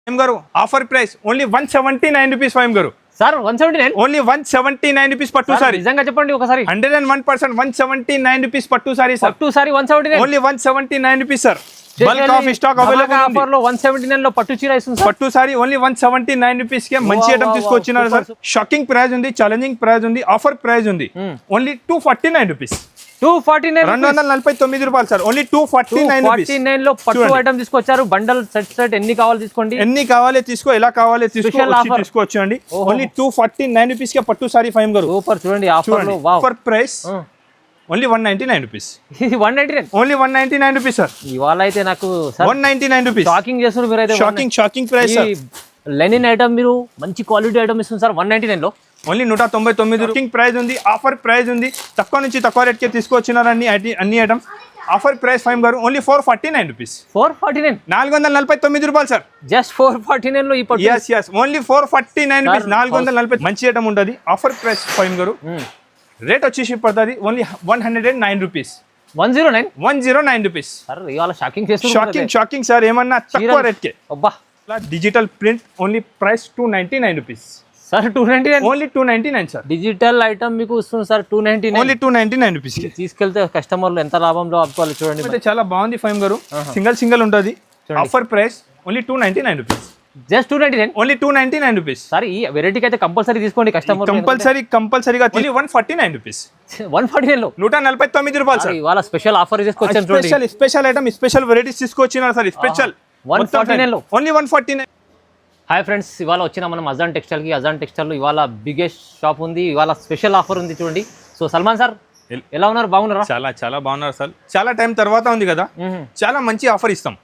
ఫైమ్ గారు offer price only 179 rupees ఫైమ్ గారు. Sir 179 only 179 rupees పట్టు సారీ. నిజంగా చెప్పండి ఒకసారి. 101% 179 రూపీస్ పట్టు సారీ సార్. పట్టు sorry 179 only 179 rupees sir. Bulk of stock available offer లో 179 లో పట్టు చీర ఇస్తుంది సార్. పట్టు సారీ ఓన్లీ 179 రూపీస్ కే మంచి ఐటమ్ తీసుకొచ్చినారు సార్. షాకింగ్ ప్రైస్ ఉంది, ఛాలెంజింగ్ ప్రైస్ ఉంది, ఆఫర్ ప్రైస్ ఉంది. Only 249 rupees. 249 రూపాయలు సార్. ఓన్లీ 249 లో పట్టు ఐటమ్ తీసుకొచ్చారు. బండల్ సెట్ ఎన్ని కావాలి తీసుకోండి, ఎన్ని కావాలి తీసుకో, ఎలా కావాలి తీసుకోవచ్చు అండి. ఓన్లీ 249 రూపీస్ కే పట్టు సారీ ఫైమ్ గారు. సూపర్ చూడండి ఆఫర్ లో. Wow, offer price only 199 rupees. ఇది 199 ఓన్లీ 199 రూపీస్ సార్. ఇవాళ అయితే నాకు 199 రూపీస్. షాకింగ్ చేస్తున్నారు మీరు అయితే. Shocking price sir. Lenin item మీరు మంచి క్వాలిటీ ఐటమ్ ఇస్తుంది సార్ 199 లో. ఓన్లీ 199 షాకింగ్ ప్రైస్ ఉంది, ఆఫర్ ప్రైస్ ఉంది. తక్కువ నుంచి తక్కువ రేట్ కి తీసుకొచ్చినారు అన్ని ఐటమ్స్. ఆఫర్ ప్రైస్ ఫైమ్ గారు ఓన్లీ 449 రూపీస్. 449 449 రూపాయలు సార్. జస్ట్ 449 లో ఈ పట్టు. yes only 449 rupees. 440 మంచి ఐటమ్ ఉంటుంది. ఆఫర్ ప్రైస్ ఫైమ్ గారు. రేట్ వచ్చేసి పడుతుంది ఓన్లీ 109 రూపీస్. 109 rupees sir. ఇవాళ షాకింగ్ సార్. ఏమన్నా తక్కువ రేట్ కే. అబ్బా, digital print only price 299 rupees sir. 299 only 299 sir. Digital item మీకు వస్తుంది సార్ 299. ఓన్లీ 299 రూపీస్ కి తీసుకెళ్తే కస్టమర్లు ఎంత లాభంలో ఆపుకోవాలి చూడండి. అయితే చాలా బాగుంది ఫైమ్ గారు. సింగిల్ ఉంటుంది. Offer price only 299 rupees. Just 299 only 299 rupees. Sir ఈ వెరైటీకి అయితే కంపల్సరీ తీసుకోండి కస్టమర్. కంపల్సరీగా ఓన్లీ 149 రూపీస్. 149 లో 149 రూపాయలు సార్. ఇవాళ స్పెషల్ ఆఫర్ తీసుకొచ్చాను చూడండి. స్పెషల్ ఐటమ్, స్పెషల్ వెరైటీస్ తీసుకొచ్చినారు సార్. స్పెషల్ 149 లో ఓన్లీ 149. హాయ్ ఫ్రెండ్స్, ఇవాళ వచ్చిన మనం అజాన్ టెక్స్టైల్ కి. అజాన్ టెక్స్టైల్ లో ఇవాళ బిగ్గెస్ట్ షాప్ ఉంది. ఇవాళ స్పెషల్ ఆఫర్ ఉంది చూడండి. సో సల్మాన్ సార్ ఎలా ఉన్నారు? బాగున్నారా? చాలా బాగున్నారు సార్. చాలా టైం తర్వాత ఉంది కదా, చాలా మంచి ఆఫర్ ఇస్తాం.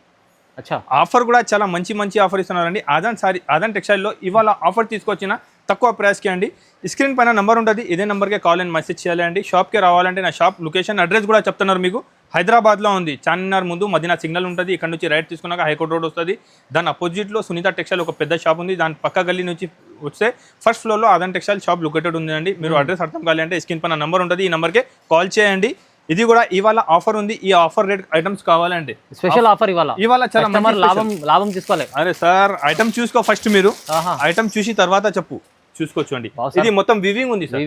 ఆఫర్ కూడా చాలా మంచి ఆఫర్ ఇస్తున్నారండి. అజాన్ టెక్స్టైల్లో ఇవాళ ఆఫర్ తీసుకొచ్చిన తక్కువ ప్రైస్కి అండి. స్క్రీన్ పైన నెంబర్ ఉంటుంది, ఇదే నెంబర్కే కాల్ అండ్ మెసేజ్ చేయాలి అండి. షాప్కి రావాలంటే నా షాప్ లొకేషన్ అడ్రస్ కూడా చెప్తున్నారు మీకు. హైదరాబాద్లో ఉంది. చార్మినార్ ముందు మదీనా సిగ్నల్ ఉంటుంది. ఇక్కడ నుంచి రైట్ తీసుకున్నాక హైకోర్ట్ రోడ్ వస్తుంది. దాని అపోజిట్లో సునీత టెక్స్టైల్ ఒక పెద్ద షాప్ ఉంది. దాని పక్క గల్లీ నుంచి వస్తే ఫస్ట్ ఫ్లోర్లో అజాన్ టెక్స్టైల్ షాప్ లొకేటెడ్ ఉంది అండి. మీరు అడ్రస్ అర్థం కావాలి అంటే స్క్రీన్ పైన నెంబర్ ఉంటుంది, ఈ నెంబర్కే కాల్ చేయండి. ఇది కూడా ఇవాళ ఆఫర్ ఉంది. ఈ ఆఫర్ రేట్ ఐటమ్స్ కావాలంటే స్పెషల్ ఆఫర్ ఇవాళ చాలా లాభం తీసుకోవాలి. అరే సార్, ఐటమ్ చూసుకో ఫస్ట్. మీరు ఐటమ్ చూసి తర్వాత చెప్పు. చూసుకోవచ్చు అండి. ఇది మొత్తం వివింగ్ ఉంది సార్.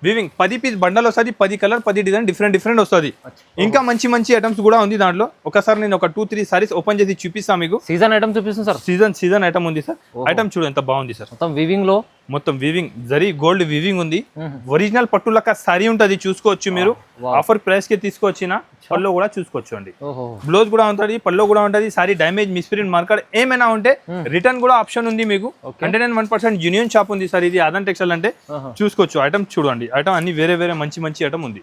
వివింగ్ 10 పీస్ బండల్ వస్తుంది. 10 కలర్ 10 డిజైన్ డిఫరెంట్ వస్తుంది. ఇంకా మంచి ఐటమ్స్ కూడా ఉంది దాంట్లో. ఒకసారి నేను ఒక 2-3 సారీస్ ఓపెన్ చేసి చూపిస్తాను మీకు. సీజన్ ఐటమ్ చూపిస్తాను సార్. సీజన్ ఐటమ్ ఉంది సార్. ఐటమ్ చూడు ఎంత బాగుంది సార్. మొత్తం వివింగ్ జరీ గోల్డ్ వివింగ్ ఉంది. ఒరిజినల్ పట్టు లెక్క సారీ ఉంటుంది. చూసుకోవచ్చు మీరు. ఆఫర్ ప్రైస్ కి తీసుకొచ్చిన పల్లో కూడా చూసుకోవచ్చు అండి. బ్లౌజ్ కూడా ఉంటుంది, పల్లో కూడా ఉంటుంది. సారీ డ్యామేజ్, మిస్ప్రింట్, మార్కర్ ఏమైనా ఉంటే రిటర్న్ కూడా ఆప్షన్ ఉంది మీకు. 101% జెన్యూన్ షాప్ ఉంది సార్ ఇది అజాన్ టెక్స్టైల్ అంటే. చూసుకోవచ్చు. ఐటమ్ చూడండి. ఐటమ్ అన్ని వేరే మంచి ఐటమ్ ఉంది.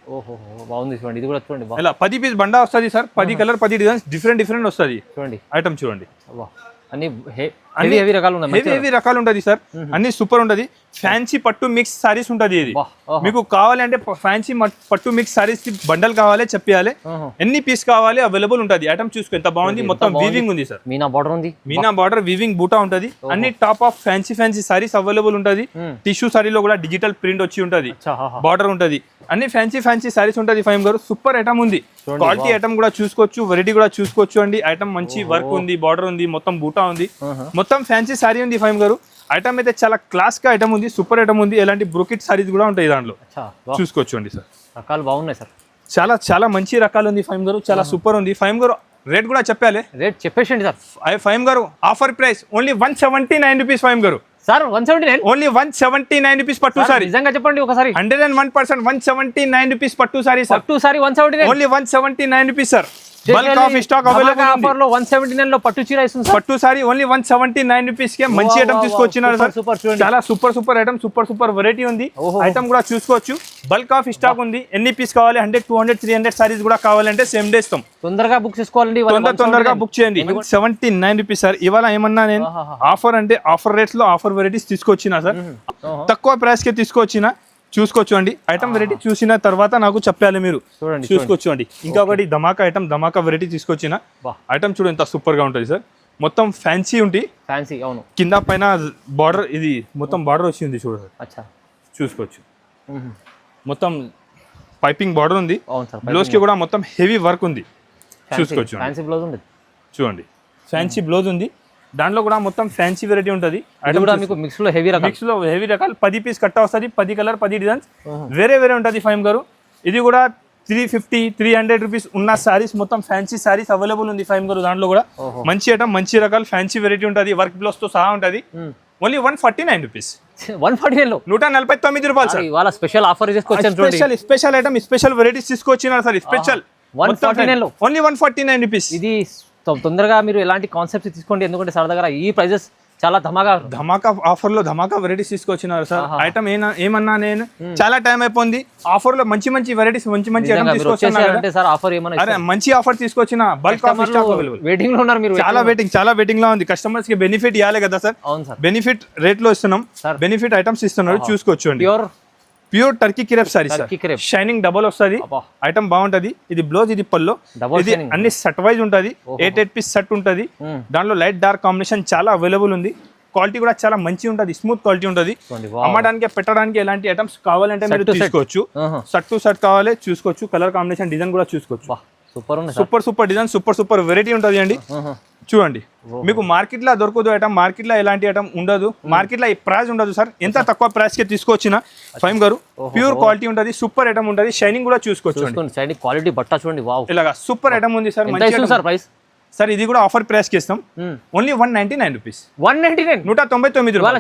ఇది కూడా చూడండి. ఇలా 10 పీస్ బండా వస్తుంది సార్. 10 కలర్ 10 డిజైన్స్ డిఫరెంట్ వస్తుంది. ఐటమ్ చూడండి. అన్ని హెవీ రకాలు ఉంటుంది సార్. అన్ని సూపర్ ఉంటది. ఫ్యాన్సీ పట్టు మిక్స్ సారీస్ ఉంటది. ఇది మీకు కావాలి అంటే ఫ్యాన్సీ పట్టు మిక్స్ సారీస్ బండల్ కావాలి చెప్పాలి. ఎన్ని పీస్ కావాలి అవైలబుల్ ఉంటది. ఐటమ్ చూసుకో ఎంత బాగుంది. మొత్తం వీవింగ్ ఉంది సార్. మీనా బార్డర్ వీవింగ్ బూటా ఉంటది. అన్ని top of fancy saris available ఉంటది. టిష్యూ సారీలో కూడా డిజిటల్ ప్రింట్ వచ్చి ఉంటది. బార్డర్ ఉంటది. అన్ని ఫ్యాన్సీ సారీస్ ఉంటది. ఫైమ్ గారు సూపర్ ఐటమ్ ఉంది. క్వాలిటీ ఐటమ్ కూడా చూసుకోవచ్చు, వెరైటీ కూడా చూసుకోవచ్చు అండి. ఐటమ్ మంచి వర్క్ ఉంది, బార్డర్ ఉంది, మొత్తం బూటా ఉంది, మొత్తం ఫ్యాన్సీ సారీ ఉంది. ఫైమ్ గారు ఐటమ్ అయితే చాలా క్లాస్ గా ఐటమ్ ఉంది. సూపర్ ఐటమ్ ఉంది. ఎలాంటి బ్రోకెట్ సారీస్ కూడా ఉంటాయి దాంట్లో. చూసుకోవచ్చు అండి సార్. రకాలు బాగున్నాయి సార్. చాలా మంచి రకాలు ఉంది ఫైమ్ గారు. చాలా సూపర్ ఉంది. ఫైమ్ గారు రేట్ కూడా చెప్పాలి. Rate చెప్పేసండి sir. ఫైమ్ గారు ఆఫర్ ప్రైస్ ఓన్లీ 179 రూపీస్. ఫైమ్ గారు సార్ 179 ఓన్లీ 179 రూపీస్ పట్టు సారీ. నిజంగా చెప్పండి ఒకసారి. 101% 179 రూపీస్ పట్టు సారీ సార్. పట్టు sorry 179 only 179 rupees sir. Bulk of stock available offer లో 179 లో పట్టు చీర ఇస్తుంది సార్. పట్టు సారీ ఓన్లీ 179 రూపీస్ కే మంచి ఐటమ్ తీసుకొచ్చినారు సార్. చాలా సూపర్ ఐటమ్, సూపర్ వెరైటీ ఉంది. ఐటమ్ కూడా చూసుకోవచ్చు. బల్క్ ఆఫ్ స్టాక్ ఉంది. ఎన్ని పీస్ కావాలి 100, 200, 300 సారీస్ కూడా కావాలంటే సేమ్ డే ఇస్తాం. తొందరగా బుక్ చేసుకోవాలండి. తొందరగా బుక్ చేయండి. 179 రూపీస్ సార్. ఇవాళ ఏమన్నా నేను ఆఫర్ అంటే ఆఫర్ రేట్స్ లో ఆఫర్ వెరైటీస్ తీసుకొచ్చినా సార్. తక్కువ ప్రైస్ కే తీసుకొచ్చినా. చూసుకోవచ్చు అండి. ఐటమ్ వెరైటీ చూసిన తర్వాత నాకు చెప్పాలి మీరు. చూసుకోవచ్చు అండి. ఇంకొకటి ధమాకా వెరైటీ తీసుకొచ్చిన ఐటమ్ చూడు ఎంత సూపర్ గా ఉంటుంది సార్. మొత్తం ఫ్యాన్సీ ఉంది. అవును. కింద పైన బార్డర్ ఇది మొత్తం బార్డర్ వచ్చింది చూడు సార్. చూసుకోవచ్చు. మొత్తం పైపింగ్ బార్డర్ ఉంది. బ్లౌజ్ కి కూడా మొత్తం హెవీ వర్క్ ఉంది. చూసుకోవచ్చు. చూడండి ఫ్యాన్సీ బ్లౌజ్ ఉంది. దాంట్లో కూడా మొత్తం ఫ్యాన్సీ వెరైటీ ఉంటుంది. ఇది కూడా మీకు మిక్స్ లో హెవీ రకం, మిక్స్ లో హెవీ రకాలు 10 పీస్ కట్ట వస్తుంది, 10 కలర్ 10 డిజైన్స్ వేరే వేరే ఉంటుంది ఫైమ్ గారు. ఇది కూడా 350-300 రూపీస్ ఉన్న సారీస్ మొత్తం ఫ్యాన్సీ సారీస్ అవైలబుల్ ఉంది ఫైమ్ గారు. దాంట్లో కూడా మంచి ఐటమ్ మంచి రకాలు ఫ్యాన్సీ వెరైటీ ఉంటుంది, వర్క్ బ్లౌజ్ తో సహా ఉంటుంది. Only 149 rupees. 149 లో 149 రూపాయలు సార్. ఇవాళ స్పెషల్ ఆఫర్ తీసుకొచ్చాను, స్పెషల్ ఐటమ్ స్పెషల్ వెరైటీస్ తీసుకొచ్చినారు సార్. స్పెషల్ 149 లో ఓన్లీ 149 రూపీస్. ఇది తొందరగా మీరు ఎలాంటి కాన్సెప్ట్స్ తీసుకోండి, ఎందుకంటే సార్ దగ్గర ఈ ప్రైజెస్ చాలా ధమాకా ఆఫర్ లో ధమాకా వెరైటీస్ తీసుకొచ్చినారు సార్. ఐటమ్ ఏమన్నా నేను చాలా టైం అయిపోయింది. ఆఫర్ లో మంచి వెరైటీస్ మంచి ఐటమ్ తీసుకొచ్చారు సార్. ఆఫర్ ఏమన్నా అరే మంచి ఆఫర్ తీసుకొచ్చిన bulk of stock available. Waiting లో ఉన్నారు మీరు, చాలా వెయిటింగ్ లో ఉంది. కస్టమర్స్ కి బెనిఫిట్ ఇవ్వాలి కదా సార్. అవును సార్, బెనిఫిట్ రేట్ లో ఇస్తున్నాం, బెనిఫిట్ ఐటమ్స్ ఇస్తున్నారు, చూసుకోవచ్చు అండి. Pure Turkey crepe sorry sir, shining double వస్తుంది, ఐటమ్ బాగుంటది. ఇది బ్లౌజ్, ఇది పల్లో, ఇది అన్ని సెట్ వైజ్ ఉంటుంది. 8 పీస్ సెట్ ఉంటుంది. దాంట్లో లైట్ డార్క్ కాంబినేషన్ చాలా అవైలబుల్ ఉంది. క్వాలిటీ కూడా చాలా మంచి ఉంటుంది, స్మూత్ క్వాలిటీ ఉంటుంది. అమ్మడానికి పెట్టడానికి ఎలాంటి ఐటమ్స్ కావాలంటే మీరు తీసుకోవచ్చు. సెట్ టు సెట్ కావాలి చూసుకోవచ్చు. కలర్ కాంబినేషన్ డిజైన్ కూడా చూసుకోవచ్చు. సూపర్ డిజైన్, సూపర్ వెరైటీ ఉంటుంది అండి. చూడండి, మీకు మార్కెట్ లో దొరకదు ఐటమ్, మార్కెట్ లో ఎలాంటి ఐటమ్ ఉండదు, మార్కెట్ లో ప్రైస్ ఉండదు సార్. ఎంత తక్కువ ప్రైస్ కి తీసుకొచ్చిన ఫైమ్ గారు ప్యూర్ క్వాలిటీ ఉంటుంది, సూపర్ ఐటమ్ ఉంటుంది. షైనింగ్ కూడా చూసుకోవచ్చు. షైనింగ్ క్వాలిటీ బట్ట చూడండి, వావ్, ఇలాగా సూపర్ ఐటమ్ ఉంది సార్. మంచి సార్ ప్రైస్ సార్, ఇది కూడా ఆఫర్ ప్రైస్ కి ఇస్తాం. Only 199 rupees. 199 రూపాయలు.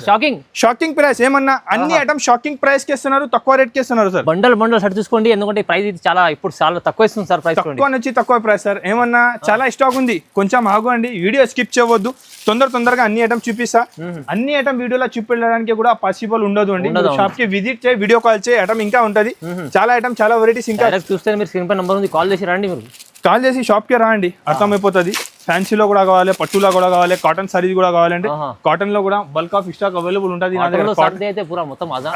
షాకింగ్ ప్రైస్ ఏమన్నా అన్ని ఐటమ్ షాకింగ్ ప్రైస్ కి ఇస్తున్నారు, తక్కువ రేట్ కి ఇస్తున్నారు సార్. బండల్ సెట్ తీసుకోండి, ఎందుకంటే ప్రైస్ ఇది చాలా ఇప్పుడు చాలా తక్కువ ఇస్తుంది సార్. ప్రైస్ తక్కువ నుంచి తక్కువ ప్రైస్ సార్. ఏమన్నా చాలా స్టాక్ ఉంది, కొంచెం ఆగండి, వీడియో స్కిప్ చేయవద్దు. తొందరగా అన్ని ఐటమ్ చూపిస్తా. అన్ని ఐటమ్ వీడియోలో చూపించడానికి కూడా పాసిబుల్ ఉండదు అండి. షాప్ కి విజిట్ చేయి, వీడియో కాల్ చేయి, ఐటమ్ ఇంకా ఉంటది. చాలా ఐటమ్, చాలా వెరైటీస్. ఇంకా చూస్తే మీరు స్క్రీన్ పై నంబర్ ఉంది, కాల్ చేసి రండి. మీరు కాల్ చేసి షాప్ కి రండి, అర్థమైపోతుంది. ఫ్యాన్సీలో కూడా కావాలి, పట్టులో కూడా కావాలి, కాటన్ సారీస్ కూడా కావాలంటే కాటన్ లో కూడా బల్క్ ఆఫ్ స్టాక్ అవైలబుల్ ఉంటుంది.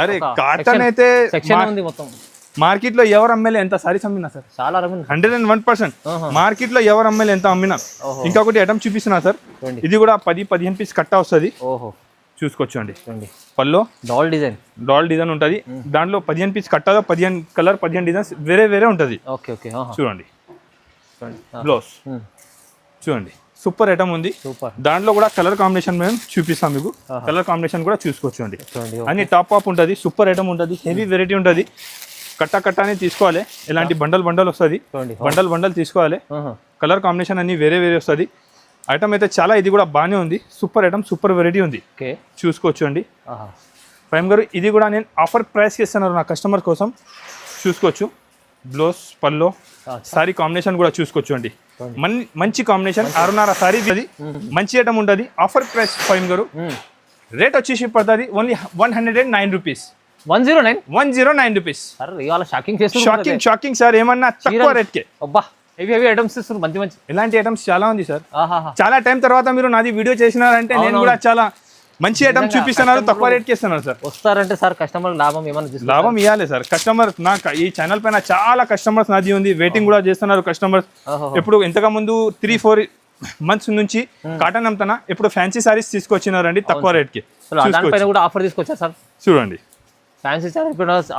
అరే కాటన్ అయితే మార్కెట్ లో ఎవరు అమ్మేలే ఎంత సారీస్ అమ్మినా సార్, చాలా 101%. మార్కెట్ లో ఎవరు అమ్మేలే ఎంత అమ్మినా. ఇంకొకటి ఐటమ్ చూపిస్తున్నా సార్, ఇది కూడా 10-15 పీస్ కట్ట వస్తుంది. చూసుకోవచ్చు అండి. పల్లో డాల్ డిజైన్ ఉంటుంది. దాంట్లో 15 పీస్ కట్టలో 15 కలర్ 15 డిజైన్స్ వేరే ఉంటుంది. చూడండి, బ్లౌజ్ చూడండి, సూపర్ ఐటమ్ ఉంది. దాంట్లో కూడా కలర్ కాంబినేషన్ మేము చూపిస్తాం మీకు. కలర్ కాంబినేషన్ కూడా చూసుకోవచ్చు అండి. అన్ని టాప్ ఉంటుంది, సూపర్ ఐటమ్ ఉంటుంది, హెవీ వెరైటీ ఉంటుంది. కట్ట తీసుకోవాలి, ఎలాంటి బండల్ వస్తుంది, బండల్ తీసుకోవాలి. కలర్ కాంబినేషన్ అన్ని వేరే వస్తుంది. ఐటమ్ అయితే చాలా, ఇది కూడా బాగానే ఉంది. సూపర్ ఐటమ్, సూపర్ వెరైటీ ఉంది, చూసుకోవచ్చు అండి. ప్రైమ్ గారు ఇది కూడా నేను ఆఫర్ ప్రైస్కి ఇస్తున్నారు నా కస్టమర్ కోసం. చూసుకోవచ్చు, బ్లౌజ్ పల్లో సారీ కాంబినేషన్ కూడా చూసుకోవచ్చు అండి. మంచి కాంబినేషన్, 6.5 సారీ, అది మంచి ఐటమ్ ఉంటుంది. ఆఫర్ ప్రైస్ ఫైమ్ గారు రేట్ వచ్చేసి పడుతుంది only 109 rupees. 109 rupees. Shocking sir, ఏమన్నా తక్కువ రేట్ కే. మంచి ఇలాంటి ఐటమ్స్ చాలా ఉంది సార్. చాలా టైం తర్వాత మీరు నాది వీడియో చేసినారంటే నేను కూడా చాలా మంచి ఐటమ్ చూపిస్తున్నారు, తక్కువ రేట్ కి ఇస్తున్నారు సార్. వస్తారంటే సార్ కస్టమర్ లాభం ఇవ్వాలి సార్. కస్టమర్ నాకు ఈ ఛానల్ పైన చాలా కస్టమర్స్ నాది ఉంది, వెయిటింగ్ కూడా చేస్తున్నారు కస్టమర్స్. ఇప్పుడు ఇంతకు ముందు 3-4 మంత్స్ నుంచి కాటన్ అమ్ముతున్నా, ఇప్పుడు ఫ్యాన్సీ సారీస్ తీసుకొచ్చినారండి తక్కువ రేట్ కి. కూడా ఆఫర్ తీసుకొచ్చారు సార్. చూడండి, ఫ్యాన్సీ సారీ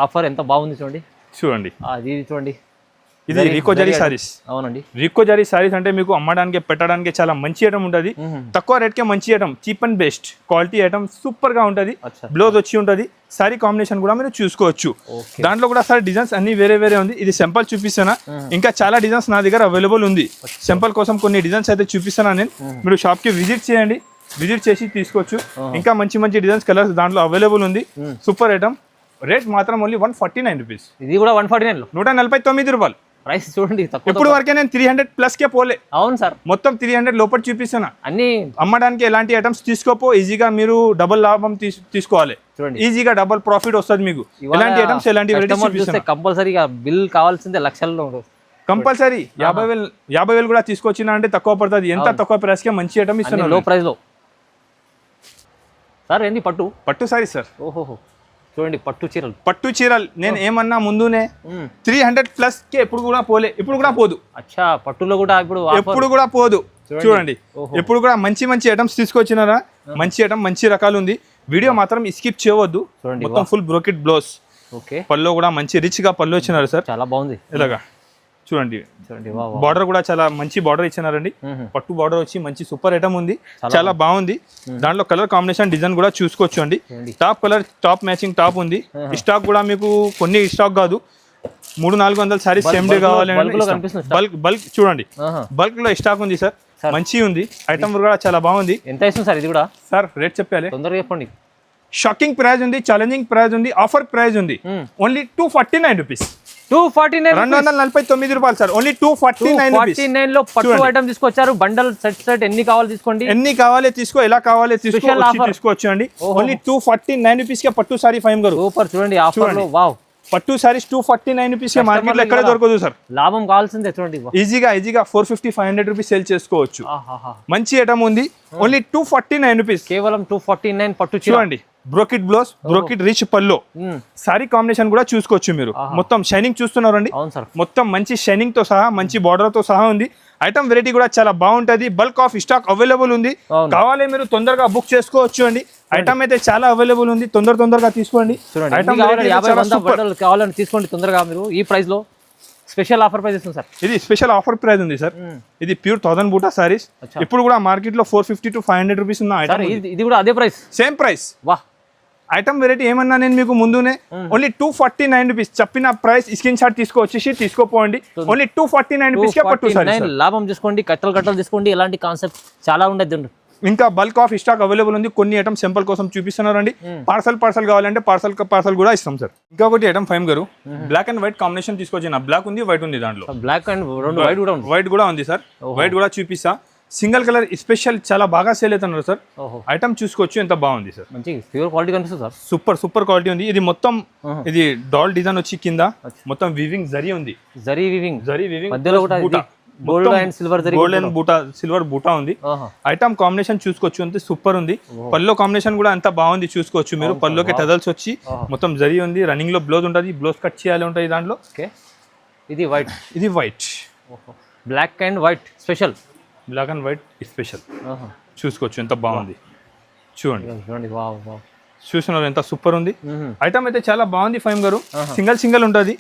ఆఫర్ ఎంత బాగుంది చూడండి. అది చూడండి, ఇది రీకో జరీ సారీస్. అవునండి, రీకో జరీ సారీస్ అంటే మీకు అమ్మడానికి పెట్టడానికి చాలా మంచి ఐటమ్ ఉంటుంది. తక్కువ రేట్ కే మంచి item, cheap and best quality item, super గా ఉంటుంది. బ్లౌజ్ వచ్చి ఉంటుంది, సారీ కాంబినేషన్ కూడా మీరు చూసుకోవచ్చు. దాంట్లో కూడా సార్ డిజైన్స్ అన్ని వేరే ఉంది. ఇది సింపుల్ చూపిస్తానా, ఇంకా చాలా డిజైన్స్ నా దగ్గర అవైలబుల్ ఉంది. సింపుల్ కోసం కొన్ని డిజైన్స్ అయితే చూపిస్తాను నేను. మీరు షాప్ కి విజిట్ చేయండి, విజిట్ చేసి తీసుకోవచ్చు. ఇంకా మంచి డిజైన్స్ కలర్స్ దాంట్లో అవైలబుల్ ఉంది. Super item. రేట్ మాత్రం ఓన్లీ 149 రూపీస్. ఇది కూడా 149 149 రూపాయలు. ప్రైస్ చూడండి, ఇప్పుడు వరకే నేను 300+ కే పోలే. అవును సార్, మొత్తం 300 లోపల చూపిస్తున్నా. అన్ని అమ్మడానికి ఎలాంటి ఐటమ్స్ తీసుకోపో, ఈజీగా మీరు డబుల్ లాభం తీసుకోవాలి. ఈజీగా డబుల్ ప్రాఫిట్ వస్తుంది మీకు. ఎలాంటి ఐటమ్స్ ఎలాంటి కంపల్సరీగా బిల్ కావాల్సిందే లక్షల్లో కంపల్సరీ. 50,000 కూడా తీసుకొచ్చినా అంటే తక్కువ పడుతుంది. ఎంత తక్కువ ప్రైస్ కే మంచి ఐటమ్ ఇస్తున్నారు, లో ప్రైస్ లో. సార్ ఏంది పట్టు సారీ సార్. ఓహో, చూడండి, పట్టు చీరలు నేను ఏమన్నా ముందునే 300+ కే ఎప్పుడు కూడా పోలే, ఇప్పుడు కూడా పోదు. అచ్చా, పట్టులో కూడా ఎప్పుడు కూడా పోదు. చూడండి, ఎప్పుడు కూడా మంచి ఐటమ్స్ తీసుకొచ్చినారా. మంచి ఐటమ్, మంచి రకాలు ఉంది. వీడియో మాత్రం స్కిప్ చేయవద్దు. మొత్తం ఫుల్ బ్రోకెట్ బ్లౌజ్, పల్లో కూడా మంచి రిచ్ గా పళ్ళు వచ్చినారు సార్. చాలా బాగుంది. ఇలాగా చూడండి చూడండి బార్డర్ కూడా చాలా మంచి బార్డర్ ఇచ్చినారండి. పట్టు బార్డర్ వచ్చి మంచి సూపర్ ఐటమ్ ఉంది, చాలా బాగుంది. దాంట్లో కలర్ కాంబినేషన్ డిజైన్ కూడా చూసుకోవచ్చు అండి. Top colour top matching top ఉంది. స్టాక్ కూడా మీకు కొన్ని స్టాక్ కాదు, 300-400 సారీస్ సేమ్ డే కావాలి. బల్క్ చూడండి, బల్క్ లో స్టాక్ ఉంది సార్, మంచి ఉంది. ఐటమ్ కూడా చాలా బాగుంది. ఎంత ఇస్తుంది సార్ ఇది కూడా? సార్ రేట్ చెప్పాలి, తొందరగా చెప్పండి. షాకింగ్ ప్రైస్ ఉంది, ఛాలెంజింగ్ ప్రైస్ ఉంది, ఆఫర్ ప్రైస్ ఉంది. Only 249 rupees. 249 రూపాయలు సార్, ఓన్లీ 249 లో పట్టు ఐటమ్ తీసుకొచ్చారు. బండల్ సెట్ ఎన్ని కావాలి తీసుకోండి, ఎన్ని కావాలి తీసుకో, ఎలా కావాలి తీసుకోవచ్చు అండి. ఓన్లీ 249 రూపీస్ కే పట్టు సారీ ఫైమ్ గారు. సూపర్ చూడండి ఆఫర్ లో. వావ్, పట్టు సారీస్ 249 రూపీస్ కే మార్కెట్ లో ఎక్కడ దొరకదు సార్. లాభం కావాల్సిందే చూడండి. ఈజీగా 450-500 రూపీస్ సేల్ చేసుకోవచ్చు. మంచి ఐటమ్ ఉంది. ఓన్లీ 249 రూపీస్, కేవలం 249 పట్టు. చూడండి బ్రోకెట్ బ్లౌజ్, బ్రోకెట్ రిచ్ పల్లో, సారీ కాంబినేషన్ కూడా చూసుకోవచ్చు మీరు. మొత్తం షైనింగ్ చూస్తున్నారండి, మొత్తం మంచి షైనింగ్ తో సహా మంచి బార్డర్ తో సహా ఉంది. ఐటమ్ వెరైటీ కూడా చాలా బాగుంటది. బల్క్ ఆఫ్ స్టాక్ అవైలబుల్ ఉంది, కావాలి మీరు తొందరగా బుక్ చేసుకోవచ్చు అండి. ఐటమ్ అయితే చాలా అవైలబుల్ ఉంది, తొందరగా తీసుకోండి. కావాలని తీసుకోండి తొందరగా మీరు. ఈ ప్రైస్ లో స్పెషల్ ఆఫర్ ప్రైస్ ఇస్తుంది సార్. ఇది స్పెషల్ ఆఫర్ ప్రైస్ ఉంది సార్. ఇది ప్యూర్ 1000 బూటా సారీస్. ఇప్పుడు కూడా మార్కెట్ లో 450-500 రూపీస్ ఉన్న ఐటమ్. ఇది కూడా అదే ప్రైస్, సేమ్ ప్రైస్. వాహ్, ఐటమ్ వెరైటీ ఏమన్నా నేను మీకు ముందునే ఓన్లీ 249 రూపీస్ చెప్పిన ప్రైస్ స్క్రీన్ షాట్ తీసుకొచ్చేసి తీసుకోపోండి. ఓన్లీ 249 రూపీస్ కే పట్టు సారీ. లాభం తీసుకోండి, కట్టలు తీసుకోండి. ఇలాంటి కాన్సెప్ట్ చాలా ఉండదు. ఇంకా బల్క్ ఆఫ్ స్టాక్ అవైలబుల్ ఉంది. కొన్ని ఐటమ్ సింపుల్ కోసం చూపిస్తున్నారండి. పార్సల్ కావాలంటే పార్సల్ కూడా ఇస్తాం సార్. ఇంకొకటి ఐటమ్ ఫైమ్ గారు, బ్లాక్ అండ్ వైట్ కాంబినేషన్ తీసుకొచ్చిన. బ్లాక్ ఉంది, వైట్ ఉంది, దాంట్లో బ్లాక్ అండ్ వైట్ కూడా ఉంది సార్. వైట్ కూడా చూపిస్తా. సింగిల్ కలర్ స్పెషల్ చాలా బాగా సేల్ అవుతున్నారు సార్. ఐటమ్ చూసుకోవచ్చు, ఎంత బాగుంది సార్. మంచి ప్యూర్ క్వాలిటీ కనిపిస్తుంది సార్. సూపర్ క్వాలిటీ ఉంది. ఇది మొత్తం ఇది డాల్ డిజైన్ వచ్చి కింద మొత్తం వీవింగ్ జరీ ఉంది. జరీ వీవింగ్ మధ్యలో కూడా గోల్డ్ అండ్ సిల్వర్ బూటా ఉంది. ఐటమ్ కాంబినేషన్ చూసుకోవచ్చు, అంతే సూపర్ ఉంది. పల్లో కాంబినేషన్ కూడా అంత బాగుంది, చూసుకోవచ్చు మీరు. పల్లోకి టజల్స్ వచ్చి మొత్తం జరీ ఉంది. రన్నింగ్ లో బ్లౌజ్ ఉంటుంది, బ్లౌజ్ కట్ చేయాలి ఉంటుంది దాంట్లో. ఇది white, black and white special. Black and white special చూసుకోవచ్చు, ఎంత బాగుంది చూడండి. చూస్తున్నారు ఎంత సూపర్ ఉంది. ఐటమ్ అయితే చాలా బాగుంది ఫైమ్ గారు. సింగిల్ ఉంటుంది.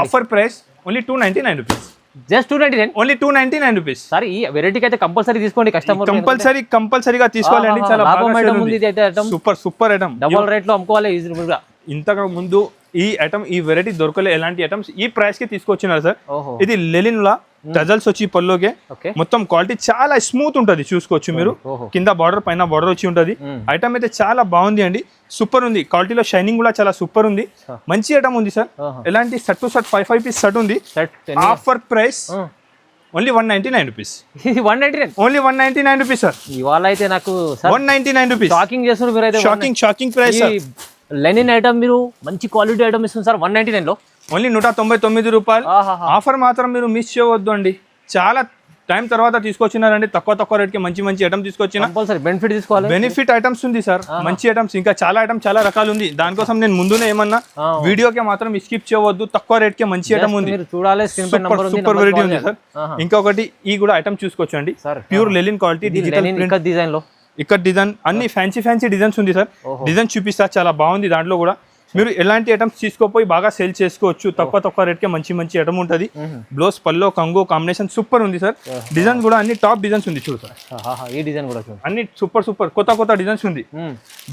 Offer price only 299 rupees. Just 299, only 299 rupees. Sir ఈ వెరైటీకి అయితే కంపల్సరీ తీసుకోండి కస్టమర్. కంపల్సరీగా తీసుకోవాలండి. చాలా సూపర్ ఐటమ్. డబుల్ రేట్ లో అమ్ముకోవాలి రీజనబుల్ గా. ఇంతకు ముందు ఈ ఐటమ్ ఈ వెరైటీ దొరకలే. ఎలాంటి ఐటమ్స్ ఈ ప్రైస్ కి తీసుకొచ్చినారు సార్. ఇది లెలిన్ లా టజల్స్ వచ్చి పల్లోకే మొత్తం క్వాలిటీ చాలా స్మూత్ ఉంటది, చూసుకోవచ్చు మీరు. కింద బార్డర్ పైన బార్డర్ వచ్చి ఉంటది. ఐటమ్ అయితే చాలా బాగుంది అండి, సూపర్ ఉంది. క్వాలిటీలో షైనింగ్ కూడా చాలా సూపర్ ఉంది. మంచి ఐటమ్ ఉంది సార్. ఎలాంటి set to set 5 piece set ఉంది. Offer price only 199 rupees. Only 199 rupees sir. ఇవాళ అయితే నాకు 199 రూపీస్. షాకింగ్ చేస్తున్నారు మీరు అయితే. Shocking price. లెనిన్ ఐటమ్ మీరు మంచి క్వాలిటీ ఐటమ్ ఇస్తుంది సార్ 199 లో. ఓన్లీ 199 రూపాయలు. ఆఫర్ మాత్రం మీరు మిస్ చేయవద్దు అండి. చాలా టైం తర్వాత తీసుకొచ్చినారండి. తక్కువ రేట్ కి మంచి ఐటమ్ తీసుకొచ్చిన. బెనిఫిట్ తీసుకోవాలి. బెనిఫిట్ ఐటమ్స్ ఉంది సార్, మంచి ఐటమ్స్. ఇంకా చాలా ఐటమ్ చాలా రకాలు ఉంది. దానికోసం నేను ముందునే ఏమన్నా వీడియోకి మాత్రం స్కిప్ చేయవద్దు. తక్కువ రేట్ కి మంచి ఐటమ్ ఉంది. సూపర్ వెరైటీ ఉంది సార్. ఇంకొకటి ఈ కూడా ఐటమ్ చూసుకోవచ్చు అండి. ప్యూర్ లెలిన్ క్వాలిటీ, డిజిటల్ డిజైన్ లో ఇక్కడ డిజైన్ అన్ని ఫ్యాన్సీ డిజైన్స్ ఉంది సార్. డిజైన్ చూపిస్తా, చాలా బాగుంది. దాంట్లో కూడా మీరు ఎలాంటి ఐటమ్స్ తీసుకోపోయి బాగా సేల్ చేసుకోవచ్చు. తక్కువ రేట్ కి మంచి ఐటమ్ ఉంటుంది. బ్లౌజ్ పల్లో కంగో కాంబినేషన్ సూపర్ ఉంది సార్. డిజైన్ కూడా అన్ని టాప్ డిజైన్స్ ఉంది చూడు సార్. ఈ డిజైన్ కూడా అన్ని సూపర్ కొత్త డిజైన్స్ ఉంది.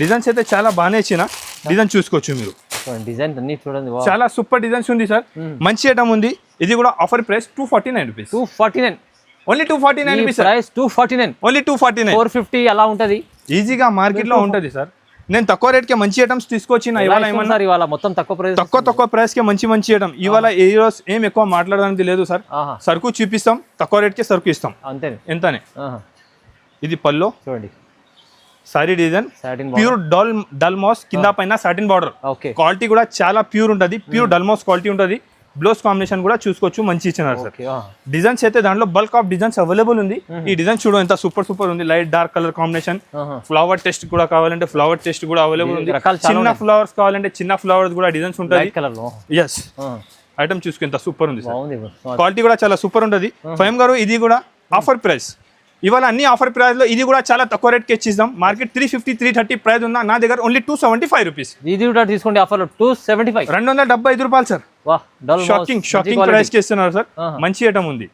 డిజైన్స్ అయితే చాలా బాగానే ఇచ్చిన. డిజైన్ చూసుకోవచ్చు మీరు. డిజైన్ అన్ని చూడండి, చాలా సూపర్ డిజైన్స్ ఉంది సార్. మంచి ఐటమ్ ఉంది. ఇది కూడా offer price 249 rupees. 249 only 249 rupees. Price 249. Only 249. 450 అలా ఉంటది. ఈజీగా మార్కెట్ లో ఉంటది సార్. నేను తక్కువ రేట్ కి మంచి ఐటమ్స్ తీసుకొచ్చిన. ఇవాళ మొత్తం తక్కువ ప్రైస్ కి మంచి ఐటమ్. ఇవాళ ఈ రోజు ఏం ఎక్కువ మాట్లాడడానికి లేదు సార్. సరుకు చూపిస్తాం, తక్కువ రేట్ కి సరుకు ఇస్తాం, ఎంతనే. ఇది పల్లో చూడండి, సారీ డిజైన్ ప్యూర్ డల్మాస్ కింద పైన సాటిన్ బార్డర్. క్వాలిటీ కూడా చాలా ప్యూర్ ఉంటది. ప్యూర్ డల్మాస్ క్వాలిటీ ఉంటది. బ్లౌజ్ కాంబినేషన్ కూడా చూసుకోవచ్చు, మంచి ఇచ్చినారు సార్. డిజైన్స్ అయితే దాంట్లో బల్క్ ఆఫ్ డిజైన్స్ అవైలబుల్ ఉంది. ఈ డిజైన్ చూడు ఎంత సూపర్ ఉంది. Light dark colour combination. Flower test కూడా కావాలంటే ఫ్లవర్ టెస్ట్ కూడా అవైలబుల్ ఉంది. చిన్న ఫ్లవర్స్ కావాలంటే చిన్న ఫ్లవర్స్ కూడా డిజైన్స్ ఉంటాయి. ఎస్, ఐటమ్ చూసుకు ఎంత సూపర్ ఉంది సార్. క్వాలిటీ కూడా చాలా సూపర్ ఉంటుంది. ఫైమ్ గారు ఇది కూడా ఆఫర్ ప్రైస్. ఇవాళ అన్ని ఆఫర్ ప్రైస్ లో ఇది కూడా చాలా తక్కువ రేట్ కి ఇచ్చిద్దాం. మార్కెట్ 350-330 ప్రైస్ ఉన్నా, నా దగ్గర ఓన్లీ 275 రూపీస్. ఇది కూడా తీసుకోండి ఆఫర్ లో 275. 275 రూపాయలు సార్. వాహ్ డల్ షాకింగ్ ప్రైస్ కి ఇస్తున్నారు సార్. మంచి ఐటమ్ ఉంది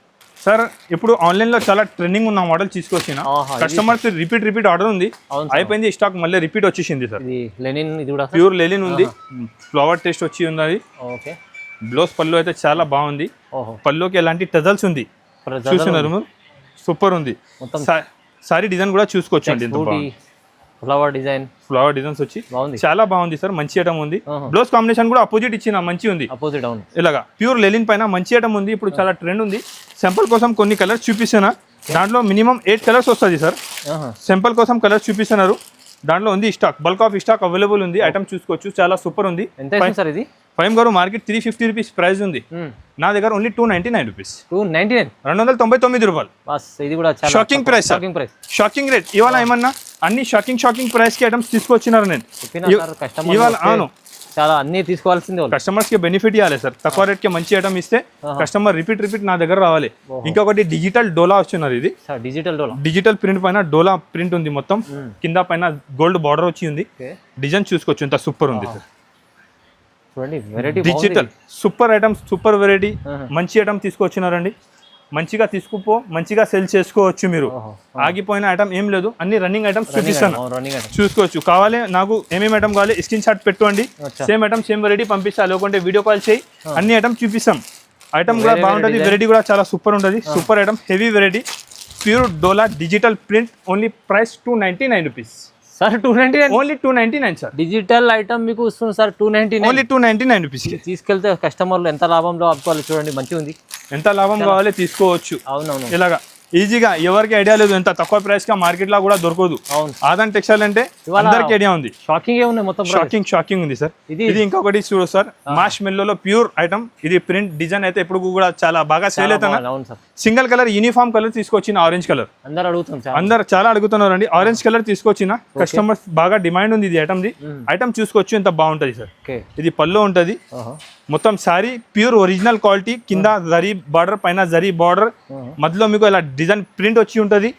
సార్. ఇప్పుడు ఆన్లైన్ లో చాలా ట్రెండింగ్ ఉన్న మోడల్ తీసుకొచ్చిన కస్టమర్స్ రిపీట్ ఆర్డర్ ఉంది, అయిపోయింది స్టాక్, మళ్ళీ రిపీట్ వచ్చేసింది సార్. లెనిన్ ఇది కూడా ప్యూర్ లెనిన్ ఉంది, ఫ్లవర్ టేస్ట్ వచ్చి ఉన్నది. ఓకే బ్లౌజ్ పళ్ళు అయితే చాలా బాగుంది, పళ్ళుకి ఎలాంటి టజల్స్ ఉంది చూస్తున్నారు, సూపర్ ఉంది. సారీ డిజైన్ కూడా చూసుకోవచ్చు, ఫ్లవర్ డిజైన్స్ వచ్చి చాలా బాగుంది సార్. మంచి ఐటమ్ ఉంది. బ్లౌజ్ కాంబినేషన్ కూడా అపోజిట్ ఇచ్చిన మంచి ఉంది, అపోజిట్ అవును. ఇలాగా ప్యూర్ లెలిన్ పైన మంచి ఐటమ్ ఉంది. ఇప్పుడు చాలా ట్రెండ్ ఉంది. సింపుల్ కోసం కొన్ని కలర్స్ చూపిస్తున్నా, దాంట్లో మినిమం 8 కలర్స్ వస్తుంది సార్. సింపుల్ కోసం కలర్స్ చూపిస్తున్నారు, దాంట్లో ఉంది stock, bulk of stock available ఉంది. ఐటమ్ చూసుకోవచ్చు, చాలా సూపర్ ఉంది. ఎంత సార్ ఇది? ఫైమ్ గారు మార్కెట్ 350 రూపీస్ ప్రైస్ ఉంది, నా దగ్గర ఓన్లీ 299 రూపీస్. 299 రూపాయలు. ఇది కూడా షాకింగ్ ప్రైస్, షాకింగ్ రేట్. ఇవాళ ఏమన్నా అన్ని షాకింగ్ ప్రైస్ కి ఐటమ్స్ తీసుకొచ్చినారు నేను ఇవాళ. అవును, చాలా అన్ని తీసుకోవాల్సిందే, కస్టమర్స్ కి బెనిఫిట్ ఇవ్వాలి సార్. తక్కువ రేట్ కి మంచి ఐటమ్ ఇస్తే కస్టమర్ రిపీట్ నా దగ్గర రావాలి. ఇంకొకటి డిజిటల్ డోలా వచ్చినారు, ఇది డిజిటల్ ప్రింట్ పైన డోలా ప్రింట్ ఉంది, మొత్తం కింద పైన గోల్డ్ బార్డర్ వచ్చి ఉంది. డిజైన్ చూసుకోవచ్చు, ఎంత సూపర్ ఉంది sir. Digital super item, super variety, మంచి ఐటమ్ తీసుకొచ్చినారండి. మంచిగా తీసుకుపో, మంచిగా సెల్ చేసుకోవచ్చు మీరు. ఆగిపోయిన ఐటమ్ ఏం లేదు, అన్ని రన్నింగ్ ఐటమ్స్ చూపిస్తాను, చూసుకోవచ్చు. కావాలి నాకు ఏమేమి ఐటమ్ కావాలి స్క్రీన్ షాట్ పెట్టుకోండి, సేమ్ ఐటమ్ సేమ్ వెరైటీ పంపిస్తా, లేకుంటే వీడియో కాల్ చేయి, అన్ని ఐటమ్ చూపిస్తాం. ఐటమ్ కూడా బాగుంటుంది, వెరైటీ కూడా చాలా సూపర్ ఉంటుంది. Super item, heavy variety, pure డోలా digital print, only price 299 rupees sir. 299 only 299 sir. Digital item మీకు వస్తుంది సార్ 299, ఓన్లీ 299 రూపీస్. తీసుకెళ్తే కస్టమర్లు ఎంత లాభంలో ఆపుకోవాలి చూడండి, మంచిగా ఉంది. ఎంత లాభం కావాలి తీసుకోవచ్చు. అవునవును, ఇలాగా ఈజీగా. ఎవరికి ఐడియా లేదు, ఎంత తక్కువ ప్రైస్ గా మార్కెట్ లో కూడా దొరకదు. ఆదాన్ టెక్స్టైల్ అంటే అందరికి ఐడియా ఉంది. షాకింగ్ ఉంది సార్. ఇది ఇంకొకటి చూడు సార్, మాష్ మెల్లోలో ప్యూర్ ఐటమ్. ఇది ప్రింట్ డిజైన్ అయితే ఇప్పుడు కూడా చాలా బాగా సేల్ అవుతున్నా. సింగిల్ కలర్ యూనిఫామ్ కలర్ తీసుకొచ్చిన, ఆరెంజ్ కలర్. అందరు చాలా అడుగుతున్నారు అండి, ఆరెంజ్ కలర్ తీసుకొచ్చిన. కస్టమర్స్ బాగా డిమాండ్ ఉంది ఇది ఐటమ్ ది. ఐటమ్ చూసుకోవచ్చు, ఎంత బాగుంటది సార్. ఇది పళ్ళు ఉంటది, మొత్తం సారీ ప్యూర్ ఒరిజినల్ క్వాలిటీ. కింద జరీ బార్డర్, పైన జరీ బార్డర్, మధ్యలో మీకు ఇలా డిజైన్ ప్రింట్ వచ్చి ఉంటది.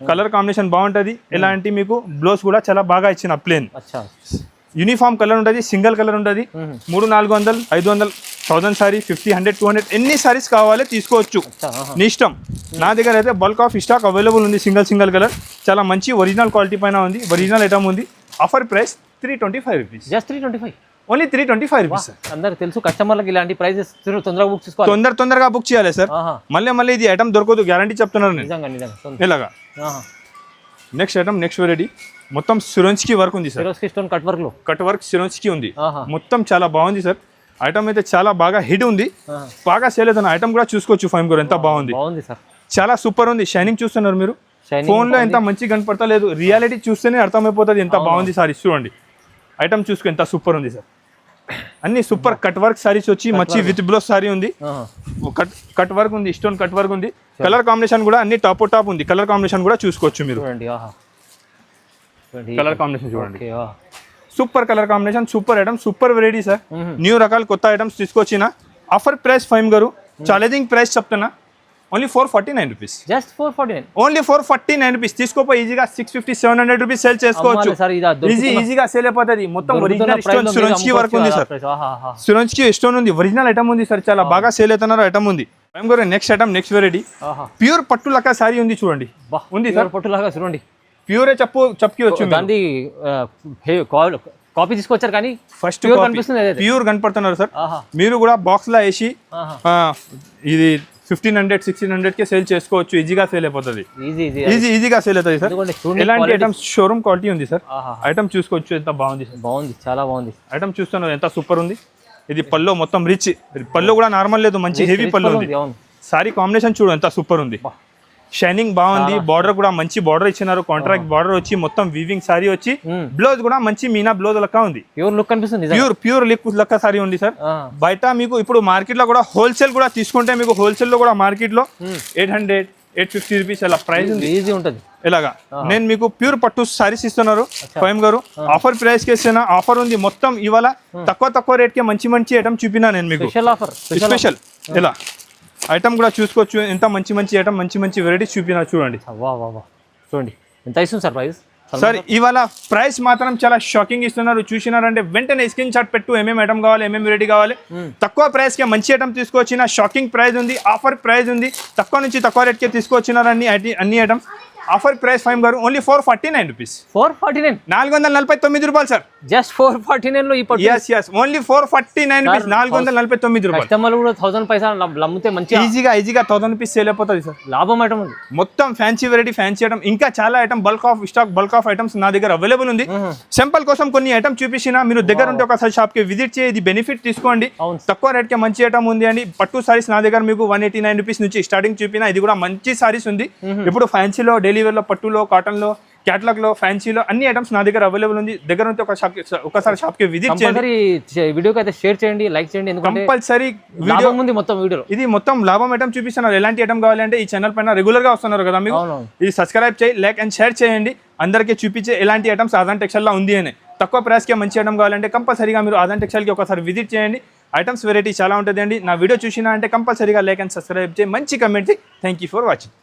కలర్ కాంబినేషన్ బాగుంటది. ఇలాంటి మీకు బ్లౌజ్ కూడా చాలా బాగా ఇచ్చిన, ప్లేన్ యూనిఫామ్ కలర్ ఉంటది, సింగిల్ కలర్ ఉంటది. 300, 400, 500, 1000 సారీ, 50, 100, 200 ఎన్ని సారీస్ కావాలి తీసుకోవచ్చు, నీ ఇష్టం. నా దగ్గర అయితే బల్క్ ఆఫ్ స్టాక్ అవైలబుల్ ఉంది. సింగిల్ కలర్ చాలా మంచి ఒరిజినల్ క్వాలిటీ పైన ఉంది, ఒరిజినల్ ఐటమ్ ఉంది. Offer price 325 rupees, just 325, only 325 rupees. అందరికి తెలుసు, కస్టమర్లకు ఇలాంటి ప్రైజెస్ తొందరగా బుక్ చేసుకోవాలి, తొందరగా బుక్ చేయాలి సార్. మళ్ళీ ఇది ఐటమ్ దొరకదు, గ్యారంటీ చెప్తున్నాను నేను. ఇలాగా నెక్స్ట్ ఐటమ్, నెక్స్ట్ వెరైటీ, మొత్తం సిరోంజ్కి వర్క్ ఉంది సార్. కట్ వర్క్ సిరోంజ్కి ఉంది, మొత్తం చాలా బాగుంది సార్. ఐటమ్ అయితే చాలా బాగా హిట్ ఉంది, బాగా సేల్ అవుతున్న ఐటమ్ కూడా చూసుకోవచ్చు. ఫైమ్ కూడా ఎంత బాగుంది, చాలా సూపర్ ఉంది. షైనింగ్ చూస్తున్నారు మీరు, ఫోన్ లో ఎంత మంచి కనపడతలేదు, రియాలిటీ చూస్తేనే అర్థమైపోతుంది ఎంత బాగుంది సారీ. చూడండి ఐటమ్ చూసుకో, ఎంత సూపర్ ఉంది సార్. అన్ని సూపర్ కట్ వర్క్ సారీస్ వచ్చి మంచి విత్ బ్లౌజ్ సారీ ఉంది, కట్ వర్క్ ఉంది, స్టోన్ కట్ వర్క్ ఉంది. కలర్ కాంబినేషన్ కూడా అన్ని టాప్ ఉంది. కలర్ కాంబినేషన్ కూడా చూసుకోవచ్చు మీరు. కలర్ కాంబినేషన్ చూడండి, super colour combination, super item, super variety sir. New రకాల కొత్త ఐటమ్స్ తీసుకొచ్చిన. ఆఫర్ ప్రైస్ ఫైమ్ గారు ఛాలెంజింగ్ ప్రైస్ చెప్తున్నా, only 449 rupees, just 449, only 449 rupees. తీసుకోపోయి ఈజీగా 650, 700 రూపీస్ సేల్ చేసుకోవచ్చు. ఈజీగా సేల్ అయిపోతుంది. మొత్తం ఒరిజినల్ స్టోన్ సిరోంజ్కి వర్క్ ఉంది సార్, సిరోంజ్కి స్టోన్ ఉంది, ఒరిజినల్ ఐటమ్ ఉంది సార్. చాలా బాగా సేల్ అవుతున్నారు ఐటమ్ ఉంది. Next item, next variety, pure పట్టు లక్క సారీ ఉంది చూడండి, ఉంది సార్. పట్టు లక్క చూడండి, ప్యూరే చెప్పుకి వచ్చి కాపీ తీసుకొచ్చారు, కానీ ఫస్ట్ ప్యూర్ కనపడుతున్నారు సార్. మీరు కూడా బాక్స్ లో వేసి ఇది 1500, 1600 కి సేల్ చేసుకోవచ్చు. ఈజీగా సేల్ అయిపోతుంది, ఈజీగా సేల్ అవుతుంది సార్. ఎలాంటి ఐటమ్స్ షోరూమ్ క్వాలిటీ ఉంది సార్. ఐటమ్ చూసుకోవచ్చు, ఎంత బాగుంది, చాలా బాగుంది. ఐటమ్ చూస్తున్నారు ఎంత సూపర్ ఉంది. ఇది పళ్ళు మొత్తం రిచ్, పళ్ళు కూడా నార్మల్ లేదు, మంచి హెవీ పళ్ళు ఉంది. సారీ కాంబినేషన్ చూడు ఎంత సూపర్ ఉంది. షైనింగ్ బాగుంది, బార్డర్ కూడా మంచి బార్డర్ ఇచ్చినారు, కాంట్రాక్ట్ బార్డర్ వచ్చి మొత్తం వీవింగ్ సారీ వచ్చి, బ్లౌజ్ కూడా మంచి మీనా బ్లౌజ్ లెక్క ఉంది. ప్యూర్ లుక్ కనిపిస్తుంది, ప్యూర్ లుక్ లెక్క సారీ ఉంది సార్. బయట మీకు ఇప్పుడు మార్కెట్ లో కూడా హోల్సేల్ కూడా తీసుకుంటే మీకు హోల్సేల్ లో కూడా మార్కెట్ లో 800, 850 రూపీస్ అలా ప్రైస్ ఈజీ ఉంటుంది. ఇలాగా నేను మీకు ప్యూర్ పట్టు సారీస్ ఇస్తున్నారు ఫైమ్ గారు. ఆఫర్ ప్రైస్ కి ఇస్తున్నా, ఆఫర్ ఉంది మొత్తం. ఇవాళ తక్కువ రేట్ కి మంచి ఐటమ్ చూపినా నేను మీకు, స్పెషల్. ఇలా ఐటమ్ కూడా చూసుకోవచ్చు, ఎంత మంచి ఐటమ్, మంచి వెరైటీస్ చూపినా చూడండి. చూడండి ఎంత ఇస్తుంది సార్ ప్రైస్. సార్ ఇవాళ ప్రైస్ మాత్రం చాలా షాకింగ్ ఇస్తున్నారు. చూసినారంటే వెంటనే స్క్రీన్ షాట్ పెట్టు, ఏమేమి ఐటమ్ కావాలి, ఏమేమి వెరైటీ కావాలి. తక్కువ ప్రైస్ కి మంచి ఐటమ్ తీసుకొచ్చిన, షాకింగ్ ప్రైస్ ఉంది, ఆఫర్ ప్రైస్ ఉంది, తక్కువ నుంచి తక్కువ రేట్ కి తీసుకొచ్చినారు అన్ని ఐటమ్స్. ఆఫర్ ప్రైస్ ఫైమ్ గారు ఓన్లీ 449 రూపీస్. 449 449 రూపాయలు సార్. జస్ట్ 449 లో ఈ పట్టు. yes only 449 rupees. 449 రూపాయలు. కస్టమర్లు కూడా 1000 పైసలు అమ్మితే మంచిగా ఈజీగా 1000 రూపీస్ సేల్ అయిపోతుంది సార్. లాభం ఐటమ్ ఉంది మొత్తం ఫ్యాన్సీ వెరైటీ, ఫ్యాన్సీ ఐటమ్, ఇంకా చాలా ఐటమ్ బల్క్ ఆఫ్ ఐటమ్స్ నా దగ్గర అవైలబుల్ ఉంది. సింపుల్ కోసం కొన్ని ఐటమ్ చూపించిన, మీరు దగ్గర ఉంటే ఒకసారి షాప్ కి విజిట్ చేయి, ఇది బెనిఫిట్ తీసుకోండి. తక్కువ రేట్ కి మంచి ఐటమ్ ఉంది అండి. పట్టు సారీస్ నా దగ్గర మీకు 189 రూపీస్ నుంచి స్టార్టింగ్ చూపిన, ఇది కూడా మంచి సారీస్ ఉంది. ఇప్పుడు ఫ్యాన్సీలో, డైలీ వేర్ లో, పట్టులో, కాటన్ లో, క్యాటలాగ్ లో, ఫ్యాన్సీలో అన్ని ఐటమ్స్ నా దగ్గర అవైలబుల్ ఉంది. దగ్గర ఉంటే ఒకసారి షాప్ కి విజిట్ చేయండి. వీడియోకి అయితే షేర్ చేయండి, లైక్ చేయండి, ఎందుకంటే కంపల్సరీ వీడియో ఉంది మొత్తం వీడియో. ఇది మొత్తం లాభం ఐటమ్ చూపిస్తున్నారు. ఎలాంటి ఐటమ్ కావాలంటే ఈ ఛానల్ పైన రెగ్యులర్ గా వస్తున్నారు కదా మీకు, ఇది సబ్స్క్రైబ్ చేయి, లైక్ అండ్ షేర్ చేయండి. అందరికీ చూపించే ఎలాంటి ఐటమ్స్ అజాన్ టెక్స్టైల్ లో ఉంది అని. తక్కువ ప్రైస్ కి మంచి ఐటమ్ కావాలంటే కంపల్సరీగా మీరు అజాన్ టెక్స్టైల్ కి ఒకసారి విజిట్ చేయండి. ఐటమ్స్ వెరైటీ చాలా ఉంటుంది అండి. నా వీడియో చూసినా అంటే కంపల్సరీగా లైక్ అండ్ సబ్స్క్రైబ్ చేయి, మంచి కమెంట్ చేయి. Thank you for watching.